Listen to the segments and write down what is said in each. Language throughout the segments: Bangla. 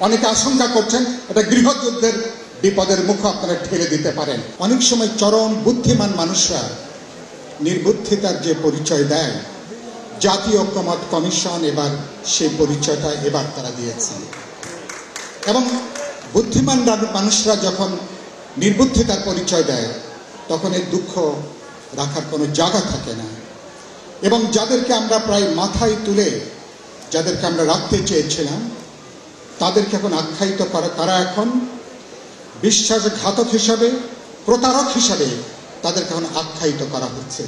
অনেকে আশঙ্কা করছেন এটা গৃহযুদ্ধের বিপদের মুখে আপনারা ঠেলে দিতে পারেন। অনেক সময় চরম বুদ্ধিমান মানুষরা নির্বুদ্ধিতার যে পরিচয় দেয়, জাতীয় ঐক্যমত্য কমিশন এবার সেই পরিচয়টা এবার তারা দিয়েছে। এবং বুদ্ধিমান মানুষরা যখন নির্বুদ্ধিতার পরিচয় দেয় তখন এই দুঃখ রাখার কোনো জায়গা থাকে না। এবং যাদেরকে আমরা প্রায় মাথায় তুলে যাদেরকে আমরা রাখতে চেয়েছিলাম তাদেরকে এখন আখ্যায়িত করা, তারা এখন বিশ্বাসঘাতক হিসাবে, প্রতারক হিসাবে তাদেরকে এখন আখ্যায়িত করা হচ্ছে।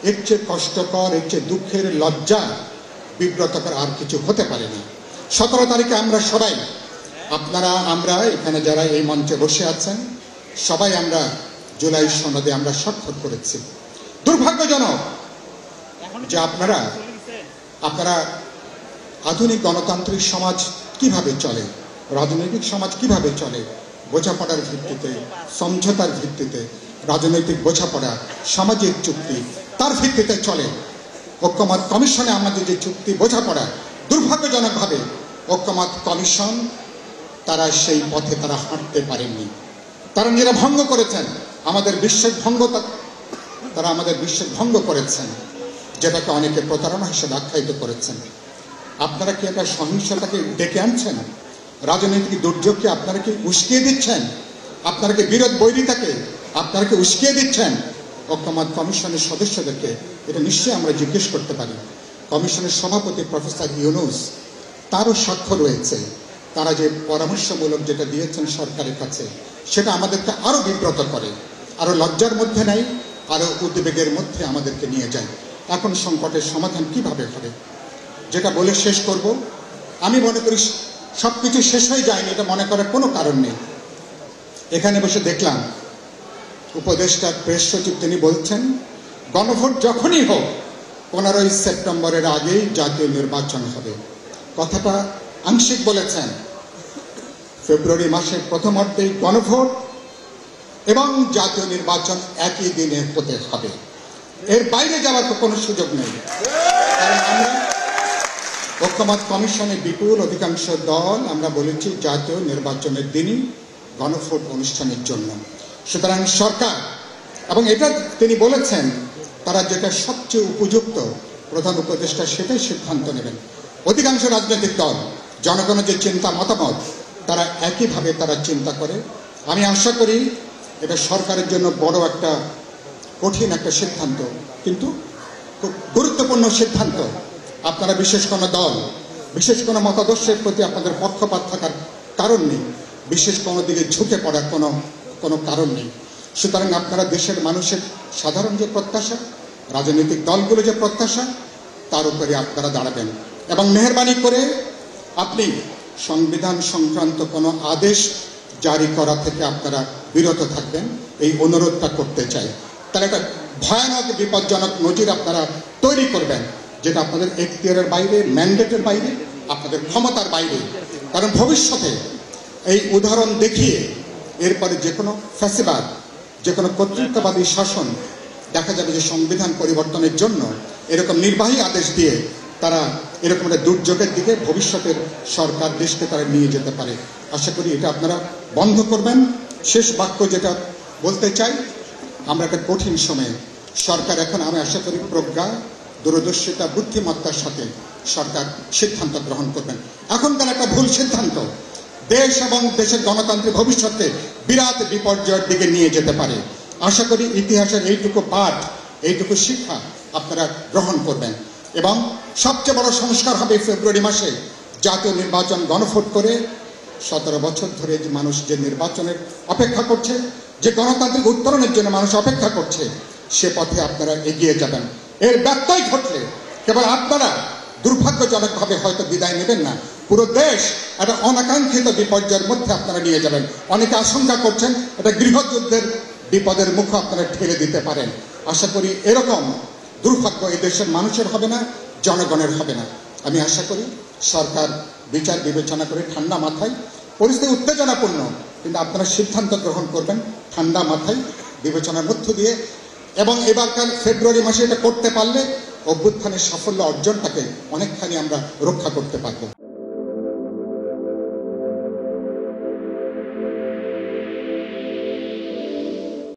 এর চেয়ে কষ্টকর, এর চেয়ে দুঃখের, লজ্জা, বিব্রতকর আর কিছু হতে পারে না। 17 তারিখে আমরা সবাই, আপনারা, আমরা এখানে যারা এই মঞ্চে বসে আছেন সবাই আমরা জুলাই সনদে আমরা স্বাক্ষর করেছি। দুর্ভাগ্যজনক যে আপনারা আধুনিক গণতান্ত্রিক সমাজ কিভাবে চলে, রাজনৈতিক সমাজ কিভাবে চলে, বোঝাপড়ার ভিত্তিতে, সমঝোতার ভিত্তিতে, রাজনৈতিক বোঝাপড়া, সামাজিক চুক্তি, তার ভিত্তিতে চলে। ঐক্যমত্য কমিশনে আমাদের যে চুক্তি, বোঝাপড়া, দুর্ভাগ্যজনকভাবে ঐক্যমত্য কমিশন তারা সেই পথে তারা হাঁটতে পারেননি। তারা নিরভঙ্গ করেছেন, আমাদের বিশ্বাস ভঙ্গ, তারা আমাদের বিশ্বাস ভঙ্গ করেছেন, যেটাকে অনেকে প্রতারণা হিসেবে আখ্যায়িত করেছেন। আপনারা কি একটা সহিংসতাকে ডেকে আনছেন? রাজনৈতিক দুর্যোগকে আপনারা কি উস্কিয়ে দিচ্ছেন? আপনারা কি বিরোধ বৈরিতাকে আপনারা কি উস্কিয়ে দিচ্ছেন? ঐক্যমত্য কমিশনের সদস্যদেরকে এটা নিশ্চয়ই আমরা জিজ্ঞেস করতে পারি। কমিশনের সভাপতি প্রফেসর ইউনুস, তারও স্বাক্ষর রয়েছে। তারা যে পরামর্শমূলক যেটা দিয়েছেন সরকারের কাছে, সেটা আমাদেরকে আরো বিব্রত করে, আরো লজ্জার মধ্যে নেয়, আরো উদ্বেগের মধ্যে আমাদেরকে নিয়ে যায়। এখন সংকটের সমাধান কিভাবে হবে, যেটা বলে শেষ করব, আমি মনে করি সবকিছু শেষ হয়ে যায়নি এটা মনে করার কোনো কারণ নেই। এখানে বসে দেখলাম উপদেষ্টা প্রেস সচিব তিনি বলছেন গণভোট যখনই হোক 15ই সেপ্টেম্বরের আগেই জাতীয় নির্বাচন হবে। কথাটা আংশিক বলেছেন। ফেব্রুয়ারি মাসের প্রথমার্ধেই গণভোট এবং জাতীয় নির্বাচন একই দিনে হতে হবে, এর বাইরে যাওয়ার কোনো সুযোগ নেই। কারণ আমরা ঐক্যমত্য কমিশনের বিপুল অধিকাংশ দল আমরা বলেছি জাতীয় নির্বাচনের দিনই গণভোট অনুষ্ঠানের জন্য। সুতরাং সরকার, এবং এটা তিনি বলেছেন তারা যেটা সবচেয়ে উপযুক্ত, প্রধান উপদেষ্টা সেটাই সিদ্ধান্ত নেবেন। অধিকাংশ রাজনৈতিক দল, জনগণের যে চিন্তা মতামত, তারা একইভাবে তারা চিন্তা করে। আমি আশা করি এটা সরকারের জন্য বড় একটা কঠিন একটা সিদ্ধান্ত, কিন্তু খুব গুরুত্বপূর্ণ সিদ্ধান্ত। আপনারা বিশেষ কোনো দল, বিশেষ কোনো মতাদর্শের প্রতি আপনাদের পক্ষপাত থাকার কারণ নেই, বিশেষ কোনো দিকে ঝুঁকে পড়ার কোনো কারণ নেই। সুতরাং আপনারা দেশের মানুষের সাধারণ যে প্রত্যাশা, রাজনৈতিক দলগুলো যে প্রত্যাশা, তার উপরে আপনারা দাঁড়াবেন এবং মেহেরবানি করে আপনি সংবিধান সংক্রান্ত কোনো আদেশ জারি করা থেকে আপনারা বিরত থাকবেন, এই অনুরোধটা করতে চাই। তাহলে একটা ভয়ানক বিপজ্জনক নজির আপনারা তৈরি করবেন, যেটা আপনাদের এখতিয়ারের বাইরে, ম্যান্ডেটের বাইরে, আপনাদের ক্ষমতার বাইরে। কারণ ভবিষ্যতে এই উদাহরণ দেখিয়ে এরপরে যে কোনো ফ্যাসিবাদ, যে কোনো কর্তৃত্ববাদী শাসন দেখা যাবে যে সংবিধান পরিবর্তনের জন্য এরকম নির্বাহী আদেশ দিয়ে তারা এরকম একটা দুর্যোগের দিকে ভবিষ্যতের সরকার দেশকে তারা নিয়ে যেতে পারে। আশা করি এটা আপনারা বন্ধ করবেন। শেষ বাক্য যেটা বলতে চাই, আমরা একটা কঠিন সময়ে সরকার এখন, আমি আশা করি প্রজ্ঞা, দূরদর্শিতা, বুদ্ধিমত্তার সাথে সরকার সিদ্ধান্ত গ্রহণ করবেন। এখনকার একটা ভুল সিদ্ধান্ত দেশ এবং দেশের গণতান্ত্রিক ভবিষ্যতে বিরাট বিপর্যয়ের দিকে নিয়ে যেতে পারে। আশা করি ইতিহাসের এইটুকু পাঠ, এইটুকু শিক্ষা আপনারা গ্রহণ করবেন। এবং সবচেয়ে বড় সংস্কার হবে ফেব্রুয়ারি মাসে জাতীয় নির্বাচন, গণভোট করে 17 বছর ধরে যে মানুষ যে নির্বাচনের অপেক্ষা করছে, যে গণতান্ত্রিক উত্তরণের জন্য মানুষ অপেক্ষা করছে, সে পথে আপনারা এগিয়ে যাবেন। এর ব্যত্যয় ঘটলে কেবল আপনারা দুর্ভাগ্যজনকভাবে হয়তো বিদায় নেবেন না, পুরো দেশ একটা অনাকাঙ্ক্ষিত বিপর্যয়ের মধ্যে আপনারা নিয়ে যাবেন। অনেকে আশঙ্কা করছেন এটা গৃহযুদ্ধের বিপদের মুখে আপনারা ঠেলে দিতে পারেন। আশা করি এরকম দুর্ভাগ্য এই দেশের মানুষের হবে না, জনগণের হবে না। আমি আশা করি সরকার বিচার বিবেচনা করে ঠান্ডা মাথায়, পরিস্থিতি উত্তেজনাপূর্ণ, কিন্তু আপনারা সিদ্ধান্ত গ্রহণ করবেন ঠান্ডা মাথায়, বিবেচনার মধ্য দিয়ে। এবং এবারকার ফেব্রুয়ারি মাসে এটা করতে পারলে অভ্যুত্থানের সাফল্য অর্জনটাকে অনেকখানি আমরা রক্ষা করতে পারব।